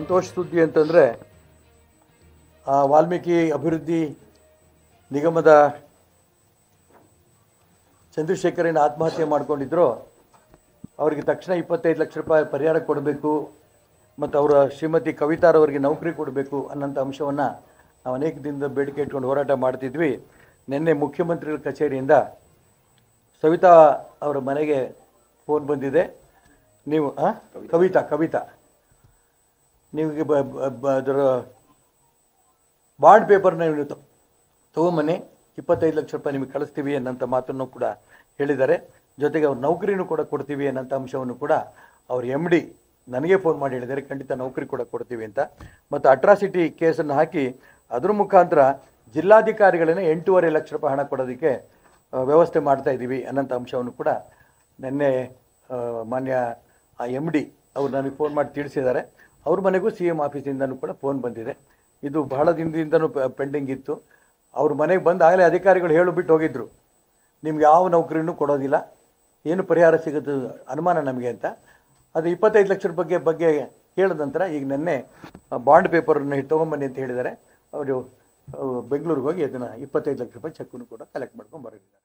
ಸಂತೋಷ ಸುದ್ದಿ ಅಂತಂದರೆ ವಾಲ್ಮೀಕಿ ಅಭಿವೃದ್ಧಿ ನಿಗಮದ ಚಂದ್ರಶೇಖರನ ಆತ್ಮಹತ್ಯೆ ಮಾಡಿಕೊಂಡಿದ್ರು. ಅವರಿಗೆ ತಕ್ಷಣ 25 ಲಕ್ಷ ರೂಪಾಯಿ ಪರಿಹಾರ ಕೊಡಬೇಕು ಮತ್ತು ಅವರ ಶ್ರೀಮತಿ ಕವಿತಾರವರಿಗೆ ನೌಕರಿ ಕೊಡಬೇಕು ಅನ್ನೋಂಥ ಅಂಶವನ್ನು ನಾವು ಅನೇಕ ದಿನದ ಬೇಡಿಕೆ ಇಟ್ಕೊಂಡು ಹೋರಾಟ ಮಾಡ್ತಿದ್ವಿ. ನಿನ್ನೆ ಮುಖ್ಯಮಂತ್ರಿಗಳ ಕಚೇರಿಯಿಂದ ಸವಿತಾ ಅವರ ಮನೆಗೆ ಫೋನ್ ಬಂದಿದೆ. ನೀವು ಕವಿತಾ ನಿಮಗೆ ಅದರ ಬಾಂಡ್ ಪೇಪರ್ನ ನೀವು ತೊಗೊಂಬನ್ನಿ, 25 ಲಕ್ಷ ರೂಪಾಯಿ ನಿಮಗೆ ಕಳಿಸ್ತೀವಿ ಅನ್ನೋಂಥ ಮಾತನ್ನು ಕೂಡ ಹೇಳಿದ್ದಾರೆ. ಜೊತೆಗೆ ಅವ್ರ ನೌಕರಿನೂ ಕೂಡ ಕೊಡ್ತೀವಿ ಅನ್ನೋಂಥ ಅಂಶವನ್ನು ಕೂಡ ಅವ್ರ MD ನನಗೆ ಫೋನ್ ಮಾಡಿ ಹೇಳಿದ್ದಾರೆ, ಖಂಡಿತ ನೌಕರಿ ಕೂಡ ಕೊಡ್ತೀವಿ ಅಂತ. ಮತ್ತು ಅಟ್ರಾಸಿಟಿ ಕೇಸನ್ನು ಹಾಕಿ ಅದ್ರ ಮುಖಾಂತರ ಜಿಲ್ಲಾಧಿಕಾರಿಗಳನ್ನೇ 8.5 ಲಕ್ಷ ರೂಪಾಯಿ ಹಣ ಕೊಡೋದಕ್ಕೆ ವ್ಯವಸ್ಥೆ ಮಾಡ್ತಾ ಇದ್ದೀವಿ ಅನ್ನೋಂಥ ಅಂಶವನ್ನು ಕೂಡ ನಿನ್ನೆ ಮಾನ್ಯ MD ಅವ್ರು ನನಗೆ ಫೋನ್ ಮಾಡಿ ತಿಳಿಸಿದ್ದಾರೆ. ಅವ್ರ ಮನೆಗೂ CM ಆಫೀಸಿಂದನೂ ಕೂಡ ಫೋನ್ ಬಂದಿದೆ. ಇದು ಬಹಳ ದಿನದಿಂದನೂ ಪೆಂಡಿಂಗ್ ಇತ್ತು. ಅವ್ರ ಮನೆಗೆ ಬಂದು ಆಗಲೇ ಅಧಿಕಾರಿಗಳು ಹೇಳಿಬಿಟ್ಟು ಹೋಗಿದ್ರು, ನಿಮ್ಗೆ ಯಾವ ನೌಕರಿನೂ ಕೊಡೋದಿಲ್ಲ, ಏನು ಪರಿಹಾರ ಸಿಗೋದು ಅನುಮಾನ ನಮಗೆ ಅಂತ. ಅದು 25 ಲಕ್ಷ ರೂಪಾಯಿ ಬಗ್ಗೆ ಕೇಳಿದ ನಂತರ ಈಗ ನಿನ್ನೆ ಬಾಂಡ್ ಪೇಪರನ್ನು ತೊಗೊಂಬನ್ನಿ ಅಂತ ಹೇಳಿದ್ದಾರೆ. ಅವರು ಬೆಂಗಳೂರಿಗೆ ಹೋಗಿ ಅದನ್ನು 25 ಲಕ್ಷ ರೂಪಾಯಿ ಚೆಕ್ಕನ್ನು ಕೂಡ ಕಲೆಕ್ಟ್ ಮಾಡ್ಕೊಂಡು ಬರೋದಿದ್ದಾರೆ.